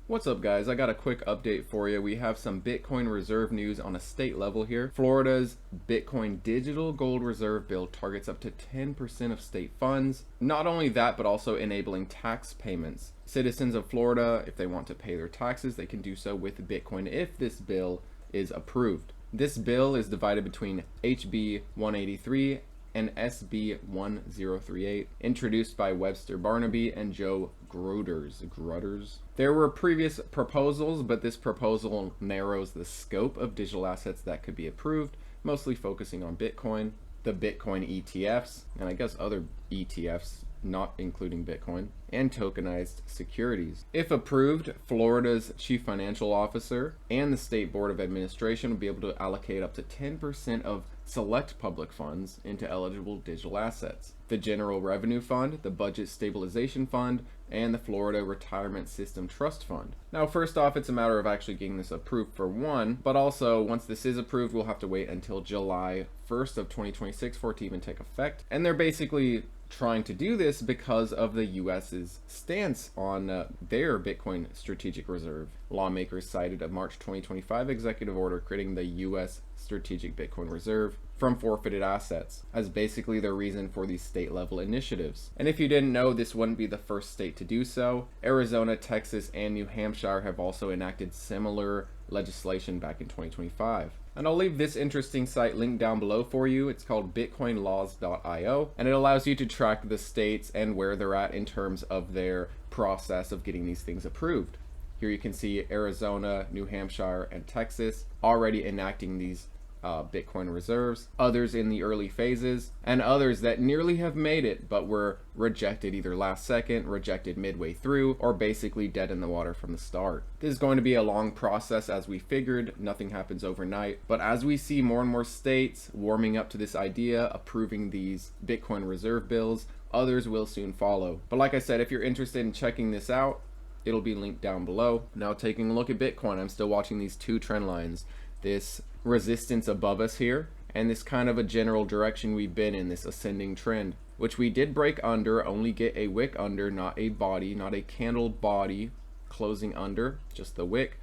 What's up, guys? I got a quick update for you. We have some Bitcoin reserve news on a state level here. Florida's Bitcoin digital gold reserve bill targets up to 10% of state funds. Not only that, but also enabling tax payments. Citizens of Florida, if they want to pay their taxes, they can do so with Bitcoin if this bill is approved. This bill is divided between HB 183 and SB 1038, introduced by Webster Barnaby and Joe Grutters. There were previous proposals, but this proposal narrows the scope of digital assets that could be approved, mostly focusing on Bitcoin, the Bitcoin ETFs, and I guess other ETFs, not including Bitcoin, and tokenized securities. If approved, Florida's chief financial officer and the state board of administration will be able to allocate up to 10% of select public funds into eligible digital assets. The General Revenue Fund, the Budget Stabilization Fund, and the Florida Retirement System Trust Fund. Now, first off, it's a matter of actually getting this approved for one, but also once this is approved, we'll have to wait until July 1st of 2026 for it to even take effect. And they're basically trying to do this because of the US's stance on their Bitcoin strategic reserve. Lawmakers cited a March 2025 executive order creating the US strategic Bitcoin reserve from forfeited assets as basically their reason for these state level initiatives. And if you didn't know, this wouldn't be the first state to do so. Arizona, Texas, and New Hampshire have also enacted similar legislation back in 2025. And I'll leave this interesting site linked down below for you. It's called bitcoinlaws.io, and it allows you to track the states and where they're at in terms of their process of getting these things approved. Here you can see Arizona, New Hampshire, and Texas already enacting these Bitcoin reserves, others in the early phases, and others that nearly have made it but were rejected either last second, rejected midway through, or basically dead in the water from the start. This is going to be a long process, as we figured. Nothing happens overnight, but as we see more and more states warming up to this idea, approving these Bitcoin reserve bills, others will soon follow. But like I said, if you're interested in checking this out, it'll be linked down below. Now, taking a look at Bitcoin, I'm still watching these two trend lines. This resistance above us here, and this kind of a general direction we've been in, this ascending trend, which we did break under, only get a wick under, not a body, not a candle body closing under, just the wick,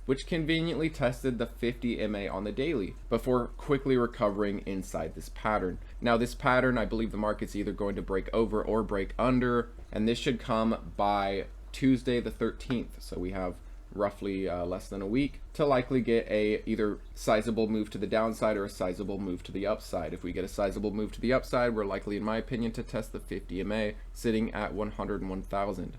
which conveniently tested the 50 MA on the daily before quickly recovering inside this pattern. Now, this pattern, I believe the market's either going to break over or break under, and this should come by Tuesday the 13th. So we have roughly less than a week to likely get a either sizable move to the downside or a sizable move to the upside. If we get a sizable move to the upside, we're likely, in my opinion, to test the 50 MA sitting at 101,000.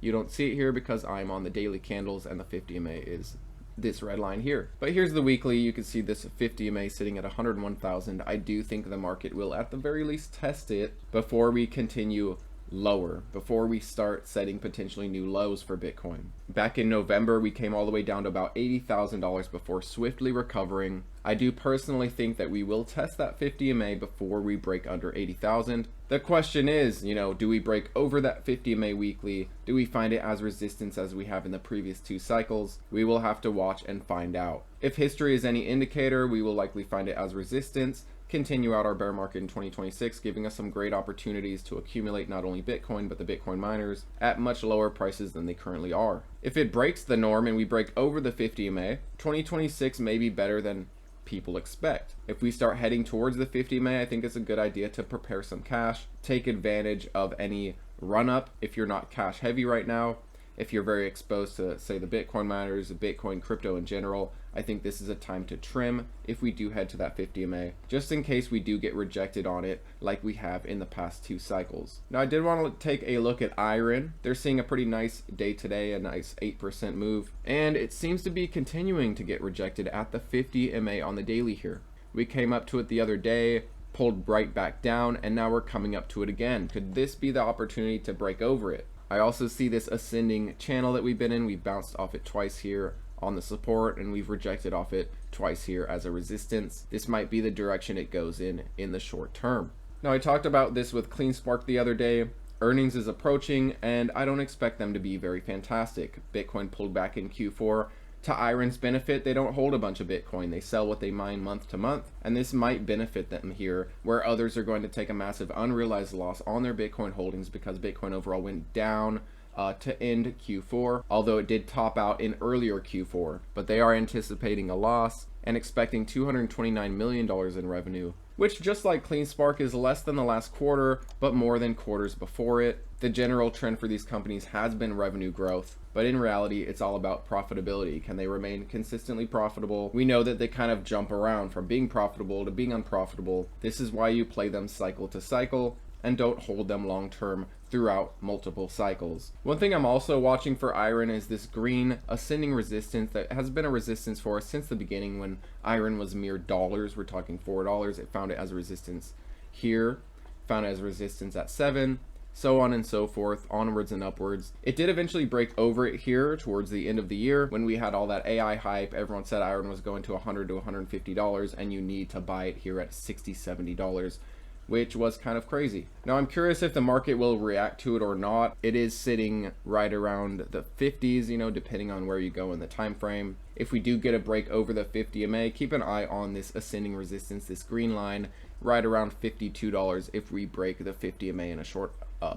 You don't see it here because I'm on the daily candles and the 50 MA is this red line here. But here's the weekly. You can see this 50 MA sitting at 101,000. I do think the market will at the very least test it before we continue lower, before we start setting potentially new lows for Bitcoin. Back in November, we came all the way down to about $80,000 before swiftly recovering. I do personally think that we will test that 50 MA before we break under 80,000. The question is, do we break over that 50 MA weekly? Do we find it as resistance as we have in the previous two cycles? We will have to watch and find out. If history is any indicator, we will likely find it as resistance, continue out our bear market in 2026, giving us some great opportunities to accumulate not only Bitcoin, but the Bitcoin miners at much lower prices than they currently are. If it breaks the norm and we break over the 50 MA, 2026 may be better than people expect. If we start heading towards the 50 MA, I think it's a good idea to prepare some cash, take advantage of any run up if you're not cash heavy right now. If you're very exposed to, say, the Bitcoin miners, Bitcoin, crypto in general, I think this is a time to trim if we do head to that 50 MA, just in case we do get rejected on it like we have in the past two cycles. Now, I did want to take a look at IREN. They're seeing a pretty nice day today, a nice 8% move, and it seems to be continuing to get rejected at the 50 MA on the daily here. We came up to it the other day, pulled right back down, and now we're coming up to it again. Could this be the opportunity to break over it? I also see this ascending channel that we've been in. We've bounced off it twice here on the support, and we've rejected off it twice here as a resistance. This might be the direction it goes in the short term. Now, I talked about this with CleanSpark the other day. Earnings is approaching, and I don't expect them to be very fantastic. Bitcoin pulled back in Q4. To IREN's benefit, they don't hold a bunch of Bitcoin. They sell what they mine month to month, and this might benefit them here, where others are going to take a massive unrealized loss on their Bitcoin holdings because Bitcoin overall went down to end Q4, although it did top out in earlier Q4. But they are anticipating a loss and expecting $229 million in revenue, which, just like CleanSpark, is less than the last quarter, but more than quarters before it. The general trend for these companies has been revenue growth, but in reality, it's all about profitability. Can they remain consistently profitable? We know that they kind of jump around from being profitable to being unprofitable. This is why you play them cycle to cycle and don't hold them long term throughout multiple cycles. One thing I'm also watching for IREN is this green ascending resistance that has been a resistance for us since the beginning. When IREN was mere dollars, we're talking $4, it found it as a resistance here, found it as resistance at 7, so on and so forth, onwards and upwards. It did eventually break over it here towards the end of the year when we had all that AI hype. Everyone said IREN was going to $100 to $150 and you need to buy it here at $60, $70, which was kind of crazy. Now I'm curious if the market will react to it or not. It is sitting right around the 50s, you know, depending on where you go in the time frame. If we do get a break over the 50 MA, keep an eye on this ascending resistance, this green line right around $52 if we break the 50 MA in a short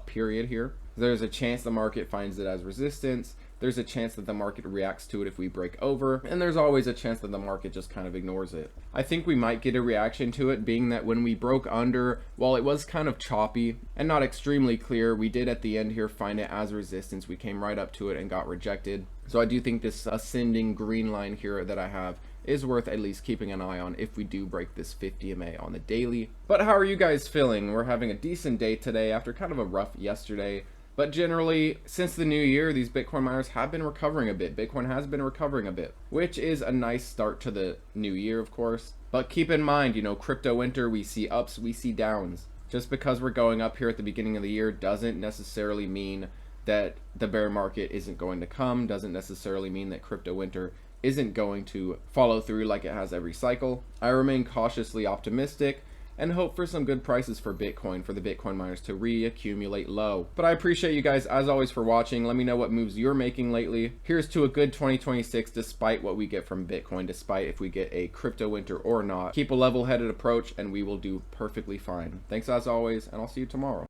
period here. There's a chance the market finds it as resistance. There's a chance that the market reacts to it if we break over, and there's always a chance that the market just kind of ignores it. I think we might get a reaction to it, being that when we broke under, while it was kind of choppy and not extremely clear, we did at the end here find it as resistance. We came right up to it and got rejected. So I do think this ascending green line here that I have is worth at least keeping an eye on if we do break this 50 MA on the daily. But how are you guys feeling? We're having a decent day today after kind of a rough yesterday. But generally, since the new year, these Bitcoin miners have been recovering a bit. Bitcoin has been recovering a bit, which is a nice start to the new year, of course. But keep in mind, you know, crypto winter, we see ups, we see downs. Just because we're going up here at the beginning of the year doesn't necessarily mean that the bear market isn't going to come, doesn't necessarily mean that crypto winter isn't going to follow through like it has every cycle. I remain cautiously optimistic and hope for some good prices for Bitcoin, for the Bitcoin miners to reaccumulate low. But I appreciate you guys, as always, for watching. Let me know what moves you're making lately. Here's to a good 2026, despite what we get from Bitcoin, despite if we get a crypto winter or not. Keep a level-headed approach, and we will do perfectly fine. Thanks as always, and I'll see you tomorrow.